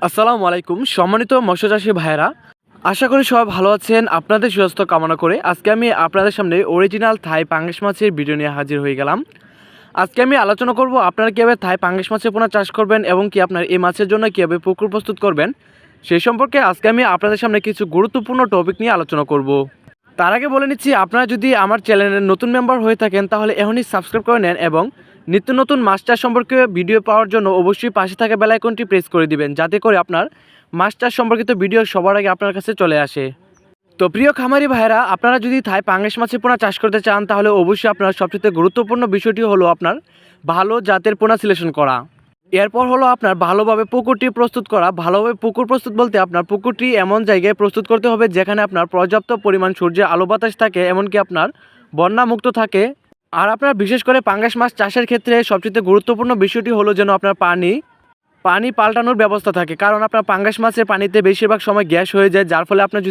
আসসালামু আলাইকুম সম্মানিত মৎস্যচাষী ভাইয়েরা, আশা করি সবাই ভালো আছেন। আপনাদের সুস্বাস্থ্য কামনা করে আজকে আমি আপনাদের সামনে অরিজিনাল থাই পাঙ্গাস মাছের ভিডিও নিয়ে হাজির হয়ে গেলাম। আজকে আমি আলোচনা করব আপনারা কীভাবে থাই পাঙ্গাস মাছের পোনা চাষ করবেন এবং কি আপনার এই মাছের জন্য কীভাবে পুকুর প্রস্তুত করবেন সেই সম্পর্কে আজকে আমি আপনাদের সামনে কিছু গুরুত্বপূর্ণ টপিক নিয়ে আলোচনা করব। তার আগে বলে নিচ্ছি, আপনারা যদি আমার চ্যানেলের নতুন মেম্বার হয়ে থাকেন তাহলে এখনই সাবস্ক্রাইব করে নেন এবং নিত্য নতুন মাছ চাষ সম্পর্কে ভিডিও পাওয়ার জন্য অবশ্যই পাশে থাকা বেল আইকনটি প্রেস করে দিবেন, যাতে করে আপনার মাছ চাষ সম্পর্কিত ভিডিও সবার আগে আপনার কাছে চলে আসে। তো প্রিয় খামারি ভাইরা, আপনারা যদি থাই পাঙ্গাস মাছের পোনা চাষ করতে চান তাহলে অবশ্যই আপনার সবচেয়ে গুরুত্বপূর্ণ বিষয়টি হলো আপনার ভালো জাতের পোনা সিলেকশন করা। এরপর হলো আপনার ভালোভাবে পুকুরটি প্রস্তুত করা। ভালোভাবে পুকুর প্রস্তুত বলতে আপনার পুকুরটি এমন জায়গায় প্রস্তুত করতে হবে যেখানে আপনার পর্যাপ্ত পরিমাণ সূর্যের আলো বাতাস থাকে, এমনকি আপনার বন্যামুক্ত থাকে। আর আপনার বিশেষ করে পাঙ্গাস মাছ চাষের ক্ষেত্রে সবচেয়ে গুরুত্বপূর্ণ বিষয়টি হলো যেন আপনার পানি পাল্টানোর ব্যবস্থা থাকে, কারণ আপনার পাঙ্গাস মাছের পানিতে বেশিরভাগ সময় গ্যাস হয়ে যায়, যার ফলে আপনার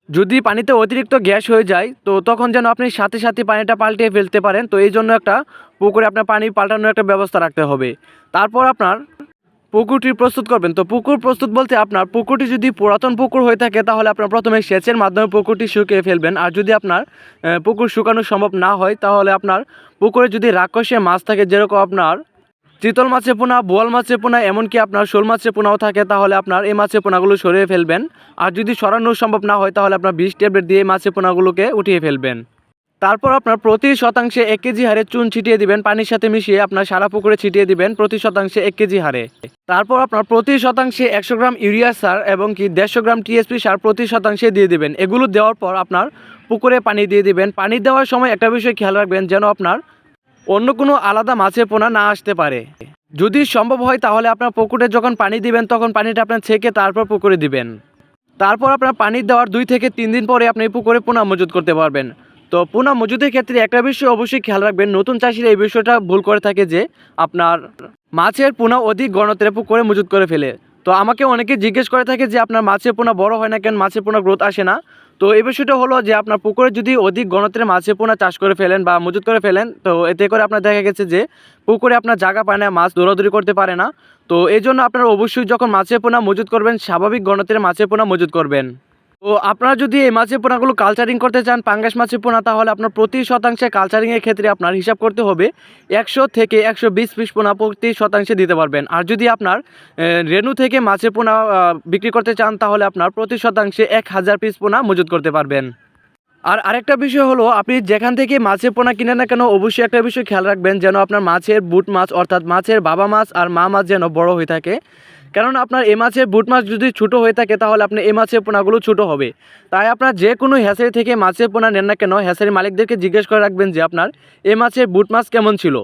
যদি পানিতে অতিরিক্ত গ্যাস হয়ে যায় তো তখন যেন আপনি সাথে সাথে পানিটা পাল্টিয়ে ফেলতে পারেন। তো এই জন্য একটা পুকুরে আপনার পানি পাল্টানোর একটা ব্যবস্থা রাখতে হবে। তারপর আপনার পুকুরটি প্রস্তুত করবেন। তো পুকুর প্রস্তুত বলতে আপনার পুকুরটি যদি পুরাতন পুকুর হয়ে থাকে তাহলে আপনার প্রথমে সেচের মাধ্যমে পুকুরটি শুকিয়ে ফেলবেন। আর যদি আপনার পুকুর শুকানো সম্ভব না হয় তাহলে আপনার পুকুরে যদি রাক্ষসে মাছ থাকে, যেরকম আপনার চিতল মাছের পোনা, বোয়াল মাছের পোনা, এমনকি আপনার শোল মাছের পোনাও থাকে, তাহলে আপনার এই মাছের পোনাগুলো সরিয়ে ফেলবেন। আর যদি সরানো সম্ভব না হয় তাহলে আপনার 20 ট্যাবলেট দিয়ে মাছের পোনাগুলোকে উঠিয়ে ফেলবেন। তারপর আপনার প্রতি শতাংশে 1 কেজি হারে চুন ছিটিয়ে দিবেন, পানির সাথে মিশিয়ে আপনার সারা পুকুরে ছিটিয়ে দিবেন প্রতি শতাংশে 1 কেজি হারে। তারপর আপনার প্রতি শতাংশে 100 গ্রাম ইউরিয়া সার এবং কি 150 গ্রাম টিএসপি সার প্রতি শতাংশে দিয়ে দিবেন। এগুলো দেওয়ার পর আপনার পুকুরে পানি দিয়ে দিবেন। পানি দেওয়ার সময় একটা বিষয় খেয়াল রাখবেন, যেন আপনার অন্য কোনো আলাদা মাছের পোনা না আসতে পারে। যদি সম্ভব হয় তাহলে আপনার পুকুরে যখন পানি দিবেন তখন পানিটা আপনার ছেঁকে তারপর পুকুরে দিবেন। তারপর আপনার পানি দেওয়ার 2 থেকে 3 দিন পরে আপনি পুকুরে পোনা মজুত করতে পারবেন। তো পোনা মজুতের ক্ষেত্রে একটা বিষয় অবশ্যই খেয়াল রাখবেন, নতুন চাষিরা এই বিষয়টা ভুল করে থাকে যে আপনার মাছের পোনা অধিক ঘনত্বে পুকুরে মজুত করে ফেলে। তো আমাকে অনেকে জিজ্ঞেস করে থাকে যে আপনার মাছের পোনা বড় হয় না কেন, মাছের পোনা গ্রোথ আসে না। তো এই বিষয়টা হলো যে আপনার পুকুরে যদি অধিক ঘনত্বের মাছের পোনা চাষ করে ফেলেন বা মজুত করে ফেলেন, তো এতে করে আপনার দেখা গেছে যে পুকুরে আপনার জায়গা পায় না, মাছ দৌড়াদৌড়ি করতে পারে না। তো এই জন্য আপনারা অবশ্যই যখন মাছের পোনা মজুত করবেন স্বাভাবিক ঘনত্বের মাছের পোনা মজুত করবেন। তো আপনারা যদি এই মাছের পোনাগুলো কালচারিং করতে চান, পাঙ্গাস মাছের পোনা, তাহলে আপনার প্রতি শতাংশে কালচারিংয়ের ক্ষেত্রে আপনার হিসাব করতে হবে 100 থেকে 120 পিস পোনা প্রতি শতাংশে দিতে পারবেন। আর যদি আপনার রেণু থেকে মাছের পোনা বিক্রি করতে চান তাহলে আপনার প্রতি শতাংশে 1000 পিস পোনা মজুত করতে পারবেন। আর আরেকটা বিষয় হলো, আপনি যেখান থেকে মাছের পোনা কিনেন না কেন অবশ্যই একটা বিষয় খেয়াল রাখবেন, যেন আপনার মাছের বুট মাছ অর্থাৎ মাছের বাবা মাছ আর মা মাছ যেন বড় হয়ে থাকে। কারণ আপনার এই মাছের বুট মাছ যদি ছোটো হয়ে থাকে তাহলে আপনার এই মাছের পোনাগুলো ছোটো হবে। তাই আপনার যে কোনো হ্যাচারি থেকে মাছের পোনা নেন না কেন, হ্যাচারি মালিকদেরকে জিজ্ঞেস করে রাখবেন যে আপনার এই মাছের বুট মাছ কেমন ছিল।